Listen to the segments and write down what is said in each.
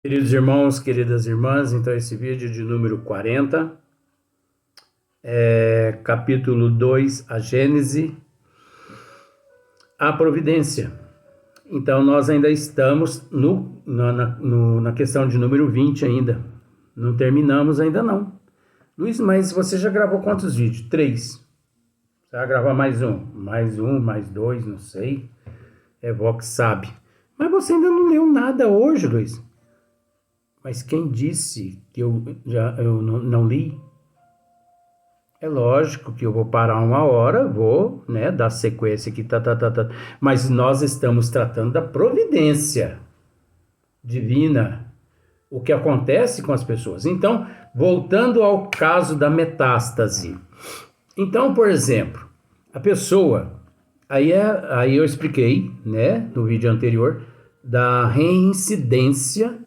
Queridos irmãos, queridas irmãs, então esse vídeo de número 40, capítulo 2, a Gênese, a providência. Então nós ainda estamos na questão de número 20 ainda, não terminamos ainda não. Luiz, mas você já gravou quantos vídeos? 3. Você vai gravar mais mais dois, não sei, Vox sabe. Mas você ainda não leu nada hoje, Luiz. Mas quem disse que eu não li? É lógico que eu vou parar uma hora, vou, dar sequência aqui, Mas nós estamos tratando da providência divina, o que acontece com as pessoas. Então, voltando ao caso da metástase. Então, por exemplo, a pessoa, aí eu expliquei, no vídeo anterior, da reincidência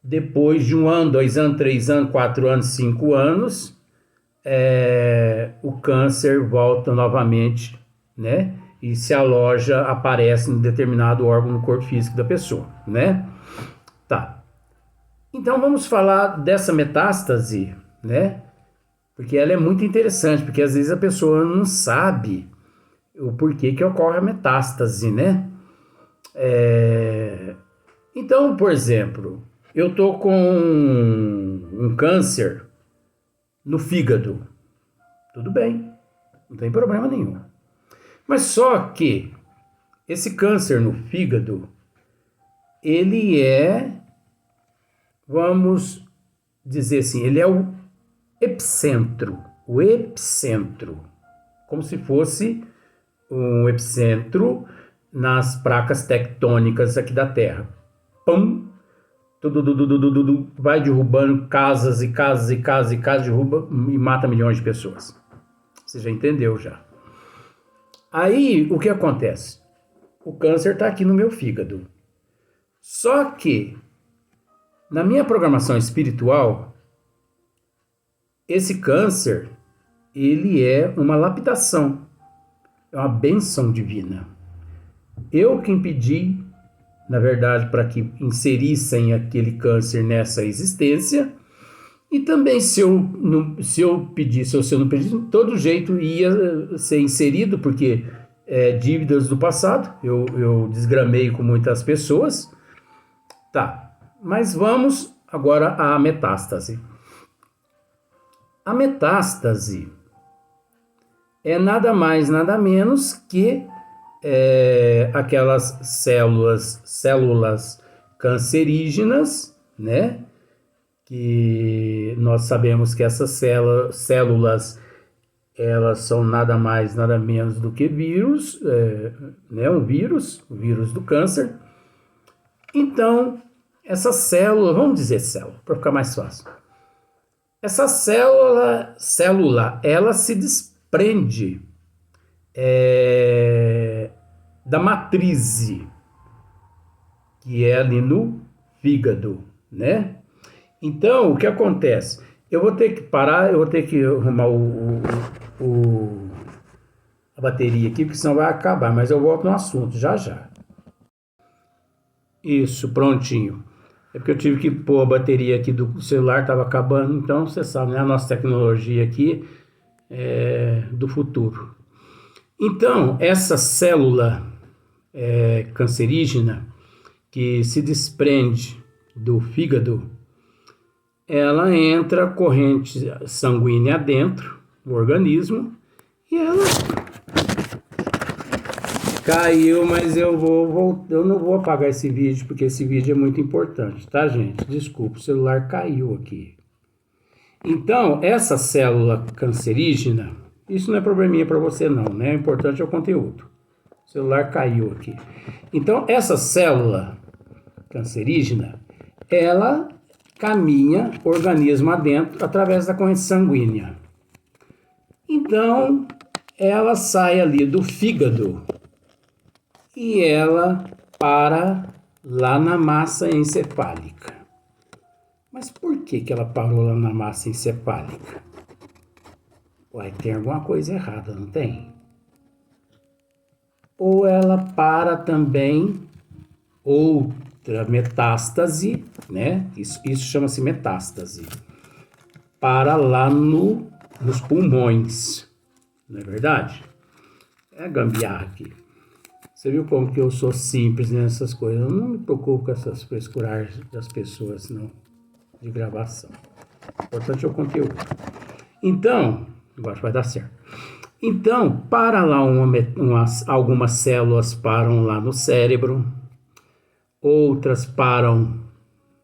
depois de 1 ano, 2 anos, 3 anos, 4 anos, 5 anos, o câncer volta novamente, e se aloja, aparece em determinado órgão no corpo físico da pessoa, Tá. Então vamos falar dessa metástase, porque ela é muito interessante, porque às vezes a pessoa não sabe o porquê que ocorre a metástase, Então, por exemplo, eu tô com um câncer no fígado. Tudo bem, não tem problema nenhum. Mas só que esse câncer no fígado, ele vamos dizer assim, ele é o epicentro, como se fosse um epicentro nas placas tectônicas aqui da Terra. Pum! Tudo, vai derrubando casas e casas e casas e casas, derruba e mata milhões de pessoas. Você já entendeu já. Aí, o que acontece? O câncer está aqui no meu fígado. Só que, na minha programação espiritual, esse câncer, ele é uma lapidação. É uma bênção divina. Eu que impedi, na verdade, para que inserissem aquele câncer nessa existência. E também, se eu pedisse ou se eu não pedisse, de todo jeito ia ser inserido, porque dívidas do passado, eu desgramei com muitas pessoas. Tá, mas vamos agora à metástase. A metástase é nada mais, nada menos que aquelas células cancerígenas, que nós sabemos que essas células elas são nada mais, nada menos do que vírus, o vírus do câncer. Então, essa célula, vamos dizer célula, para ficar mais fácil. Essa célula, ela se desprende da matriz, que é ali no fígado, Então, o que acontece? Eu vou ter que parar, eu vou ter que arrumar a bateria aqui, porque senão vai acabar, mas eu volto no assunto já já. Isso, prontinho. É porque eu tive que pôr a bateria aqui do celular, estava acabando, então você sabe, a nossa tecnologia aqui é do futuro. Então, essa célula cancerígena que se desprende do fígado, ela entra corrente sanguínea dentro do organismo e ela caiu, mas eu não vou apagar esse vídeo porque esse vídeo é muito importante, tá, gente? Desculpa, o celular caiu aqui. Então, essa célula cancerígena, isso não é probleminha para você não, O importante é o conteúdo. O celular caiu aqui. Então, essa célula cancerígena, ela caminha organismo adentro através da corrente sanguínea. Então, ela sai ali do fígado e ela para lá na massa encefálica. Mas por que ela parou lá na massa encefálica? Uai, tem alguma coisa errada, não tem? Ou ela para também, ou outra metástase, né? Isso chama-se metástase, para lá nos pulmões, não é verdade? É gambiarra aqui. Você viu como que eu sou simples nessas coisas? Eu não me preocupo com essas frescuras das pessoas, não, de gravação. O importante é o conteúdo. Então, eu acho que vai dar certo. Então, para lá algumas células param lá no cérebro, outras param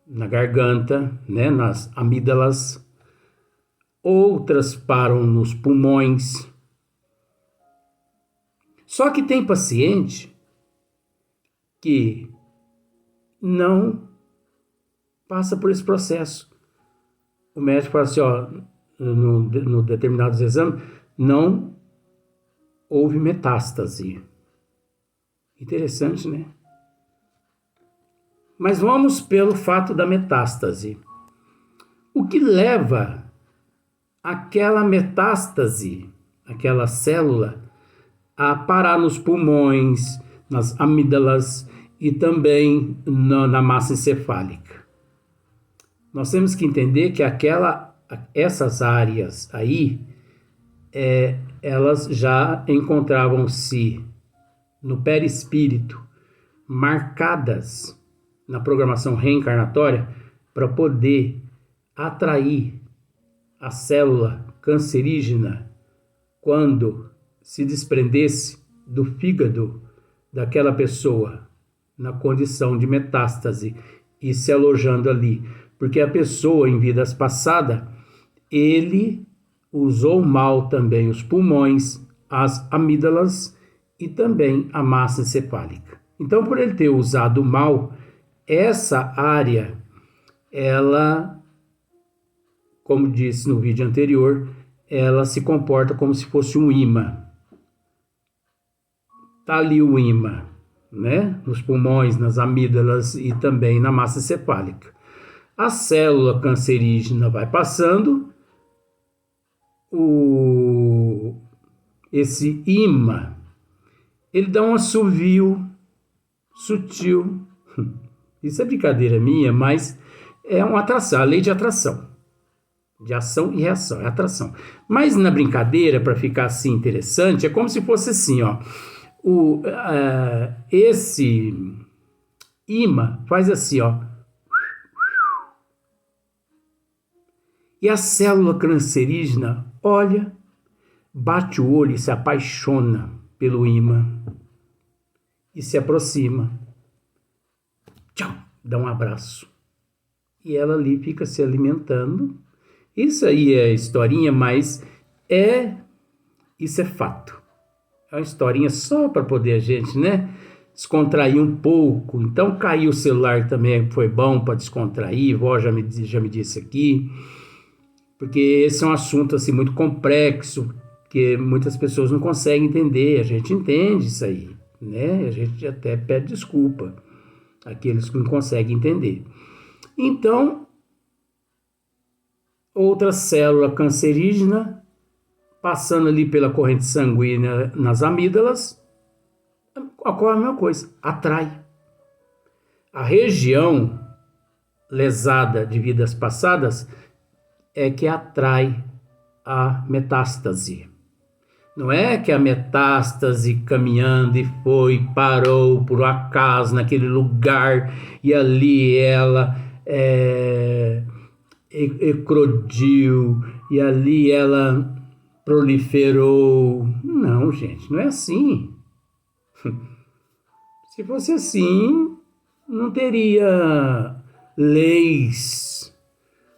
na garganta, né, nas amígdalas, outras param nos pulmões. Só que tem paciente que não passa por esse processo. O médico fala assim, ó, no determinados exames, não houve metástase. Interessante, né? Mas vamos pelo fato da metástase. O que leva aquela metástase, aquela célula, a parar nos pulmões, nas amígdalas e também na massa encefálica? Nós temos que entender que essas áreas aí, elas já encontravam-se no perispírito, marcadas na programação reencarnatória para poder atrair a célula cancerígena quando se desprendesse do fígado daquela pessoa na condição de metástase e se alojando ali. Porque a pessoa, em vidas passadas, ele usou mal também os pulmões, as amígdalas e também a massa encefálica. Então, por ele ter usado mal, essa área, ela, como disse no vídeo anterior, ela se comporta como se fosse um imã. Tá ali o imã, né? Nos pulmões, nas amígdalas e também na massa encefálica. A célula cancerígena vai passando, esse imã, ele dá um assovio sutil. Isso é brincadeira minha, mas é uma atração, a lei de atração. De ação e reação, é atração. Mas na brincadeira, para ficar assim interessante, é como se fosse assim, ó. Esse imã faz assim, ó. E a célula cancerígena olha, bate o olho e se apaixona pelo imã. E se aproxima. Tchau, dá um abraço. E ela ali fica se alimentando. Isso aí é historinha, mas isso é fato. É uma historinha só para poder a gente, né, descontrair um pouco. Então, cair o celular também foi bom para descontrair. Vó já me disse aqui. Porque esse é um assunto assim, muito complexo, que muitas pessoas não conseguem entender. A gente entende isso aí, né? A gente até pede desculpa àqueles que não conseguem entender. Então, outra célula cancerígena, passando ali pela corrente sanguínea nas amígdalas, ocorre a mesma coisa, atrai. A região lesada de vidas passadas é que atrai a metástase. Não é que a metástase caminhando e parou por um acaso naquele lugar e ali ela eclodiu e ali ela proliferou. Não, gente, não é assim. Se fosse assim, não teria leis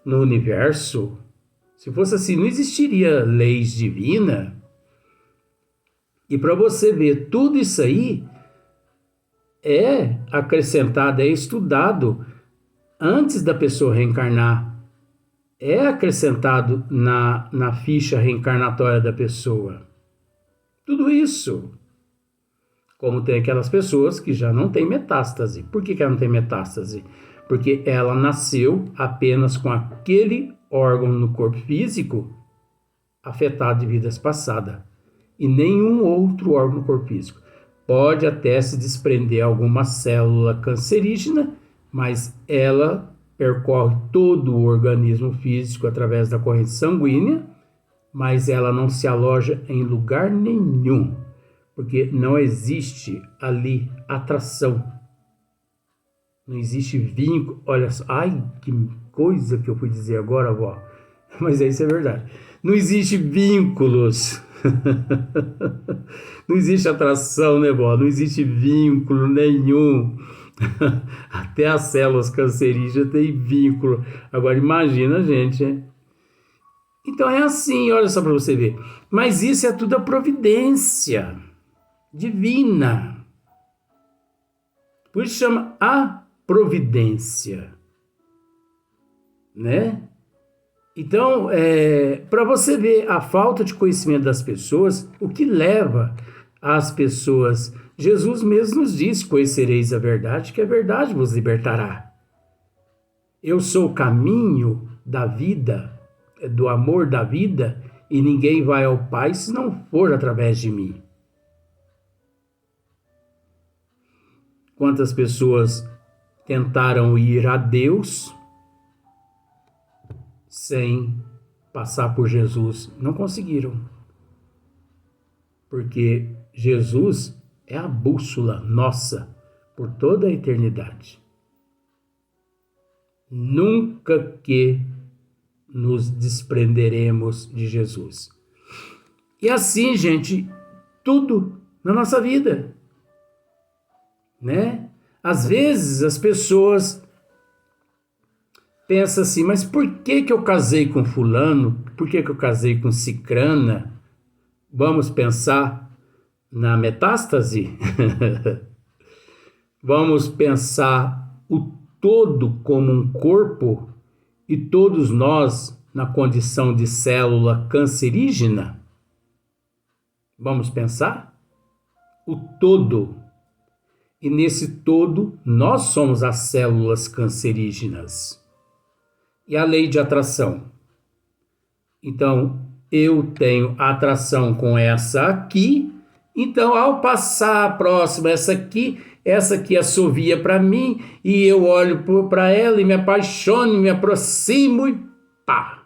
no universo. Se fosse assim, não existiria leis divinas. E para você ver, tudo isso aí é acrescentado, é estudado antes da pessoa reencarnar. É acrescentado na ficha reencarnatória da pessoa. Tudo isso. Como tem aquelas pessoas que já não têm metástase. Por que ela não tem metástase? Porque ela nasceu apenas com aquele órgão no corpo físico afetado de vidas passadas e nenhum outro órgão no corpo físico. Pode até se desprender alguma célula cancerígena, mas ela percorre todo o organismo físico através da corrente sanguínea, mas ela não se aloja em lugar nenhum, porque não existe ali atração, não existe vínculo. Olha só, ai, que coisa que eu fui dizer agora, avó, mas isso é verdade. Não existe vínculos, não existe atração, né, vó? Não existe vínculo nenhum. Até as células cancerígenas têm vínculo. Agora imagina, gente, né? Então é assim, olha só para você ver. Mas isso é tudo a providência divina. Por isso chama a providência, né? Então, para você ver a falta de conhecimento das pessoas, o que leva as pessoas... Jesus mesmo nos diz, conhecereis a verdade, que a verdade vos libertará. Eu sou o caminho da vida, do amor da vida, e ninguém vai ao Pai se não for através de mim. Quantas pessoas tentaram ir a Deus sem passar por Jesus? Não conseguiram. Porque Jesus é a bússola nossa por toda a eternidade. Nunca que nos desprenderemos de Jesus. E assim, gente, tudo na nossa vida, né? Às vezes as pessoas pensam assim, mas por que eu casei com fulano? Por que eu casei com cicrana? Vamos pensar na metástase? Vamos pensar o todo como um corpo e todos nós na condição de célula cancerígena? Vamos pensar? O todo. E nesse todo, nós somos as células cancerígenas. E a lei de atração? Então, eu tenho atração com essa aqui, então ao passar a próxima, essa aqui assovia para mim, e eu olho para ela e me apaixono, me aproximo e pá!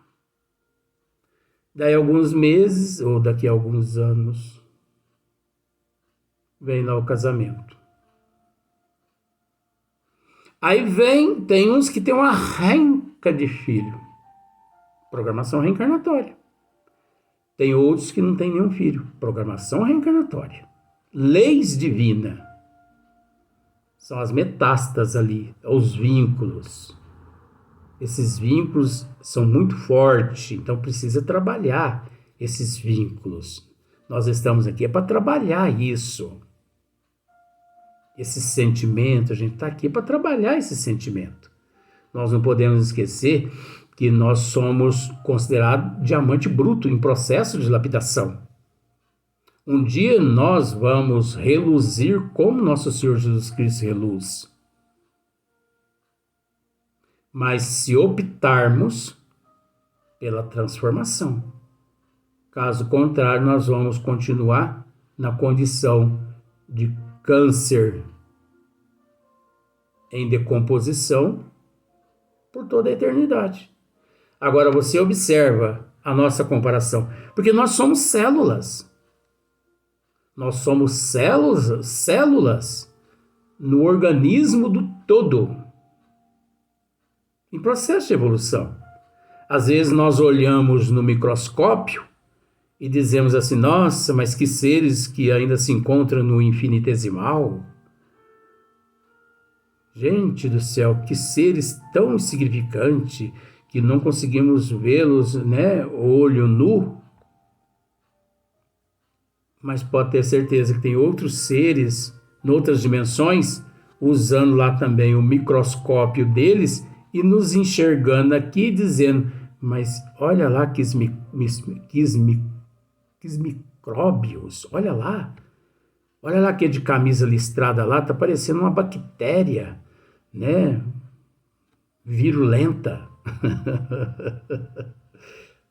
Daí alguns meses, ou daqui a alguns anos, vem lá o casamento. Aí tem uns que tem uma renca de filho. Programação reencarnatória. Tem outros que não tem nenhum filho. Programação reencarnatória. Leis divinas. São as metástases ali, os vínculos. Esses vínculos são muito fortes, então precisa trabalhar esses vínculos. Nós estamos aqui para trabalhar isso. Esse sentimento, a gente está aqui para trabalhar esse sentimento. Nós não podemos esquecer que nós somos considerados diamante bruto em processo de lapidação. Um dia nós vamos reluzir como nosso Senhor Jesus Cristo reluz. Mas se optarmos pela transformação, caso contrário, nós vamos continuar na condição de câncer em decomposição por toda a eternidade. Agora você observa a nossa comparação, porque nós somos células. Nós somos células no organismo do todo, em processo de evolução. Às vezes nós olhamos no microscópio e dizemos assim, nossa, mas que seres que ainda se encontram no infinitesimal. Gente do céu, que seres tão insignificantes que não conseguimos vê-los, né, olho nu. Mas pode ter certeza que tem outros seres, em outras dimensões, usando lá também o microscópio deles e nos enxergando aqui, dizendo, mas olha lá que micróbios, olha lá que é de camisa listrada lá, tá parecendo uma bactéria, né, virulenta.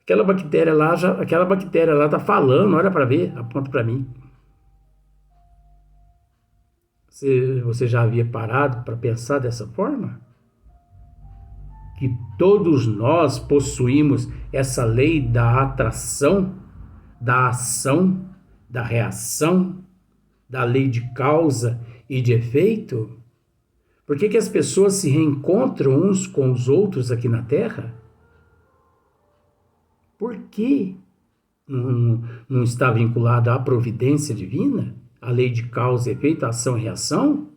Aquela bactéria lá tá falando, olha para ver, aponta para mim. Você já havia parado para pensar dessa forma? que todos nós possuímos essa lei da atração, da ação, da reação, da lei de causa e de efeito? Por que as pessoas se reencontram uns com os outros aqui na Terra? Por que não está vinculado à providência divina? A lei de causa e efeito, ação e reação?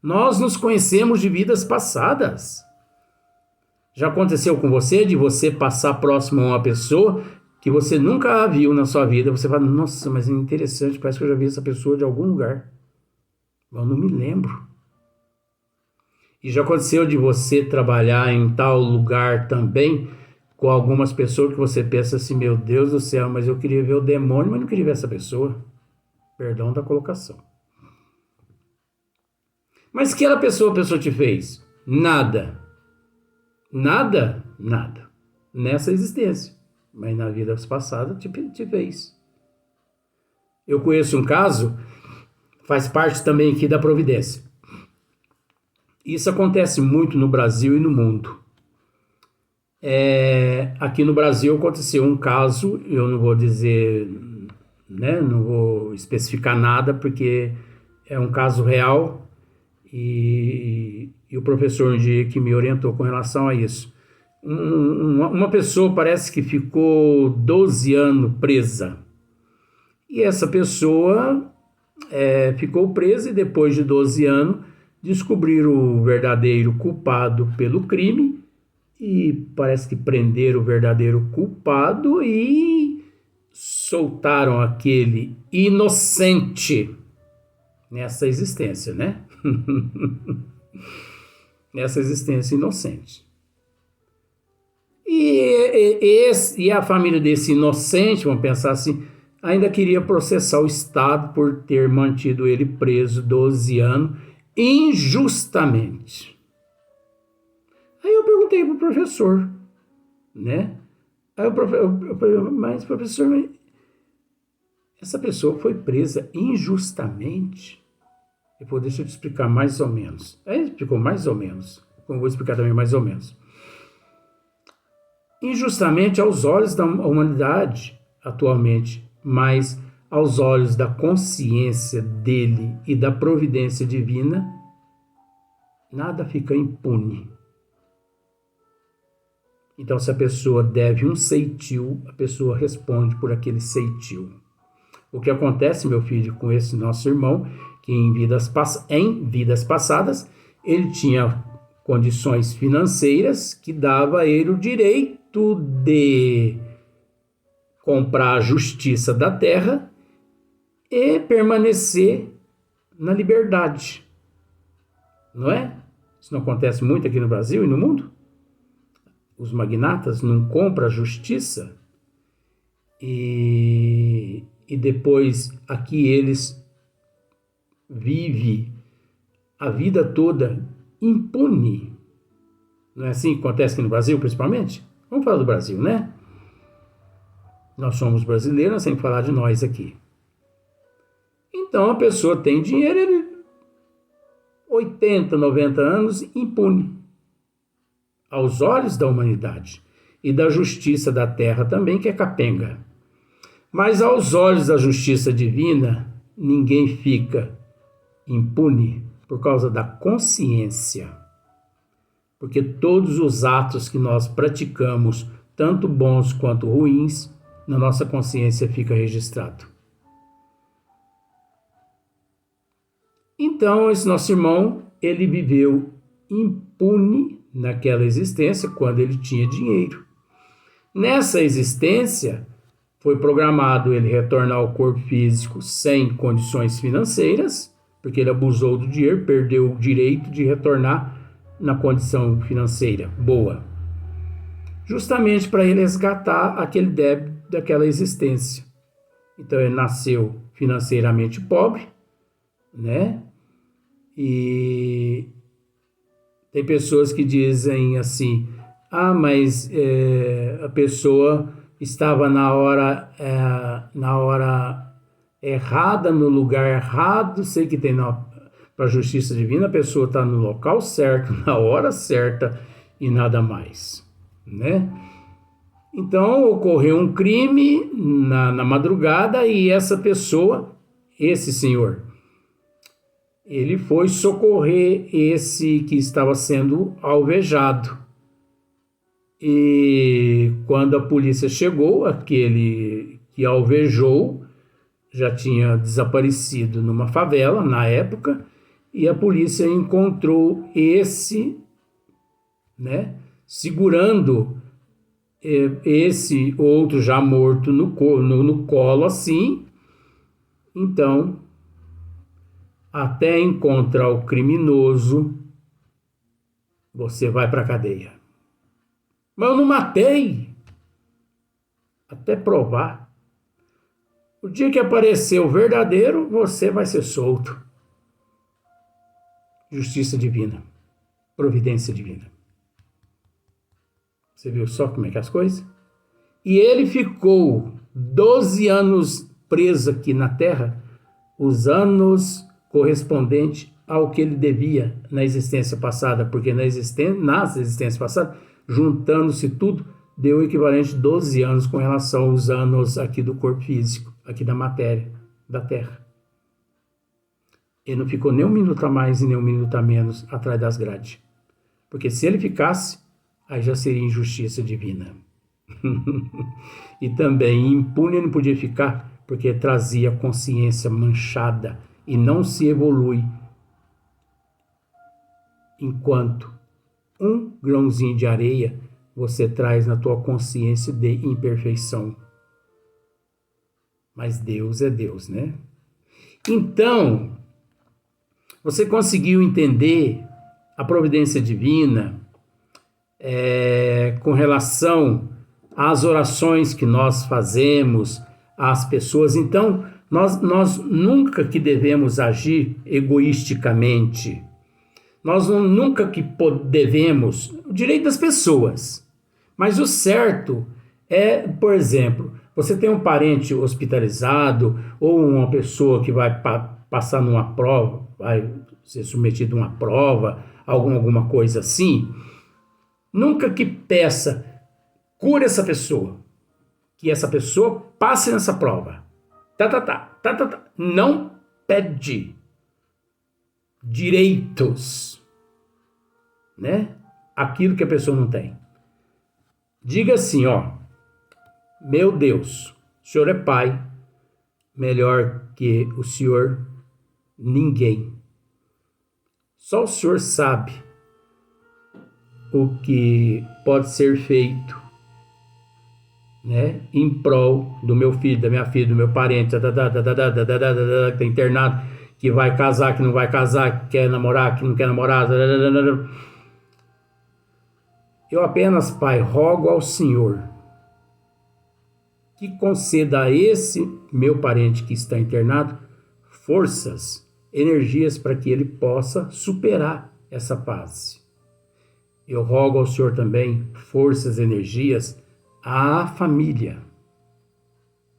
Nós nos conhecemos de vidas passadas. Já aconteceu com você de você passar próximo a uma pessoa que você nunca a viu na sua vida? Você fala, nossa, mas é interessante, parece que eu já vi essa pessoa de algum lugar. Eu não me lembro. E já aconteceu de você trabalhar em tal lugar também com algumas pessoas que você pensa assim, meu Deus do céu, mas eu queria ver o demônio, mas não queria ver essa pessoa. Perdão da colocação. Mas que a pessoa te fez? Nada. Nada? Nada. Nessa existência. Mas na vida passada te fez. Eu conheço um caso, faz parte também aqui da providência. Isso acontece muito no Brasil e no mundo. Aqui no Brasil aconteceu um caso, eu não vou dizer, né, não vou especificar nada, porque é um caso real e o professor um dia que me orientou com relação a isso. Uma pessoa parece que ficou 12 anos presa. E essa pessoa ficou presa e depois de 12 anos descobriram o verdadeiro culpado pelo crime e parece que prenderam o verdadeiro culpado e soltaram aquele inocente nessa existência, né? Nessa existência inocente. E a família desse inocente, vamos pensar assim, ainda queria processar o Estado por ter mantido ele preso 12 anos injustamente. Aí eu perguntei para o professor, né? Aí eu falei, mas professor, essa pessoa foi presa injustamente? Ele falou, deixa eu te explicar mais ou menos. Aí ele explicou mais ou menos, como eu vou explicar também mais ou menos. Injustamente aos olhos da humanidade atualmente, mas aos olhos da consciência dele e da providência divina, nada fica impune. Então, se a pessoa deve um ceitil, a pessoa responde por aquele ceitil. O que acontece, meu filho, com esse nosso irmão, que em vidas passadas, ele tinha condições financeiras que dava a ele o direito de comprar a justiça da terra e permanecer na liberdade. Não é? Isso não acontece muito aqui no Brasil e no mundo? Os magnatas não compram a justiça e depois aqui eles vivem a vida toda impune. Não é assim que acontece aqui no Brasil, principalmente? Vamos falar do Brasil, né? Nós somos brasileiros, sem falar de nós aqui. Então a pessoa tem dinheiro, 80, 90 anos, impune. Aos olhos da humanidade e da justiça da terra também, que é capenga. Mas aos olhos da justiça divina, ninguém fica impune por causa da consciência. Porque todos os atos que nós praticamos, tanto bons quanto ruins, na nossa consciência fica registrado. Então, esse nosso irmão, ele viveu impune naquela existência quando ele tinha dinheiro. Nessa existência, foi programado ele retornar ao corpo físico sem condições financeiras, porque ele abusou do dinheiro, perdeu o direito de retornar na condição financeira boa. Justamente para ele resgatar aquele débito daquela existência. Então ele nasceu financeiramente pobre, né? E tem pessoas que dizem assim, mas a pessoa estava na hora errada, no lugar errado. Sei que tem para a justiça divina, a pessoa está no local certo, na hora certa e nada mais, né? Então, ocorreu um crime na madrugada e essa pessoa, esse senhor, ele foi socorrer esse que estava sendo alvejado. E quando a polícia chegou, aquele que alvejou já tinha desaparecido numa favela na época, e a polícia encontrou esse, né, segurando esse outro já morto no colo assim. Então, até encontrar o criminoso, você vai para a cadeia. Mas eu não matei. Até provar. O dia que aparecer o verdadeiro, você vai ser solto. Justiça divina. Providência divina. Você viu só como é que é as coisas? E ele ficou 12 anos preso aqui na Terra, os anos correspondentes ao que ele devia na existência passada, porque nas existências passadas, juntando-se tudo, deu o equivalente a 12 anos com relação aos anos aqui do corpo físico, aqui da matéria, da Terra. Ele não ficou nem um minuto a mais e nem um minuto a menos atrás das grades. Porque se ele ficasse, aí já seria injustiça divina. E também impune ele não podia ficar, porque trazia consciência manchada e não se evolui enquanto um grãozinho de areia você traz na tua consciência de imperfeição. Mas Deus é Deus, né? Então, você conseguiu entender a providência divina com relação às orações que nós fazemos às pessoas. Então, nós nunca que devemos agir egoisticamente. Nós nunca que devemos, o direito das pessoas. Mas o certo é, por exemplo, você tem um parente hospitalizado ou uma pessoa que vai passar numa prova, vai ser submetido a uma prova, alguma coisa assim, nunca que peça, cure essa pessoa, que essa pessoa passe nessa prova. Não pede direitos, né? Aquilo que a pessoa não tem. Diga assim, ó, meu Deus, o Senhor é Pai, melhor que o Senhor, ninguém. Só o Senhor sabe o que pode ser feito, né, em prol do meu filho, da minha filha, do meu parente, que está internado, que vai casar, que não vai casar, que quer namorar, que não quer namorar. Eu apenas, Pai, rogo ao Senhor que conceda a esse meu parente que está internado forças, energias para que ele possa superar essa fase. Eu rogo ao Senhor também forças, energias à família,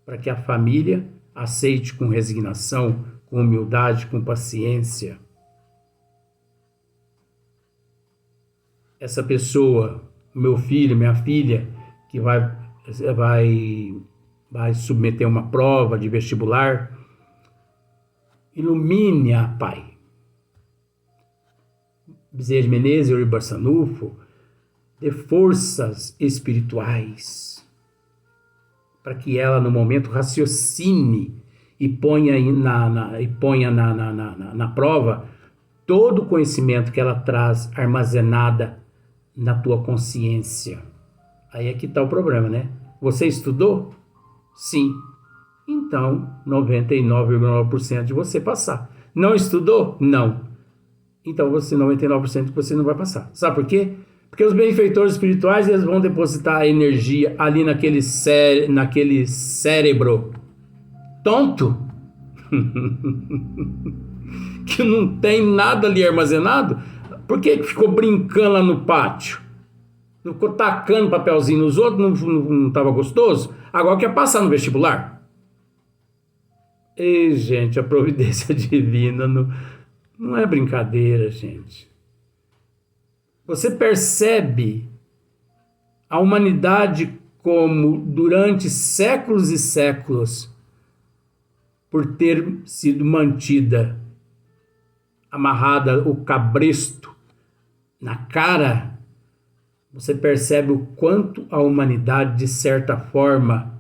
para que a família aceite com resignação, com humildade, com paciência. Essa pessoa, meu filho, minha filha, que vai submeter uma prova de vestibular, ilumine-a, Pai. Bezerra de Menezes, Euri Barçanufo, dê forças espirituais para que ela, no momento, raciocine e ponha na prova todo o conhecimento que ela traz armazenada na tua consciência. Aí é que está o problema, né? Você estudou? Sim. Então, 99,9% de você passar. Não estudou? Não. Então, 99% que você não vai passar. Sabe por quê? Porque os benfeitores espirituais, eles vão depositar a energia ali naquele cérebro tonto, que não tem nada ali armazenado. Por que ficou brincando lá no pátio? Não ficou tacando papelzinho nos outros, não estava gostoso? Agora quer passar no vestibular? E, gente, a providência divina não é brincadeira, gente. Você percebe a humanidade como, durante séculos e séculos, por ter sido mantida, amarrada o cabresto na cara, você percebe o quanto a humanidade, de certa forma,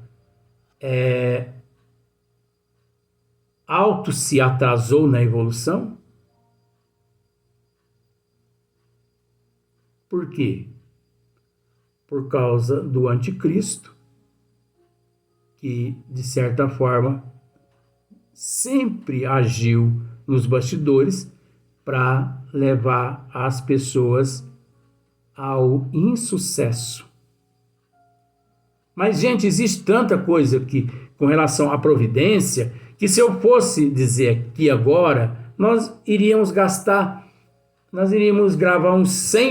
auto se atrasou na evolução? Por quê? Por causa do anticristo, que, de certa forma, sempre agiu nos bastidores para levar as pessoas ao insucesso. Mas, gente, existe tanta coisa que, com relação à providência, que se eu fosse dizer aqui agora, nós iríamos gravar uns 100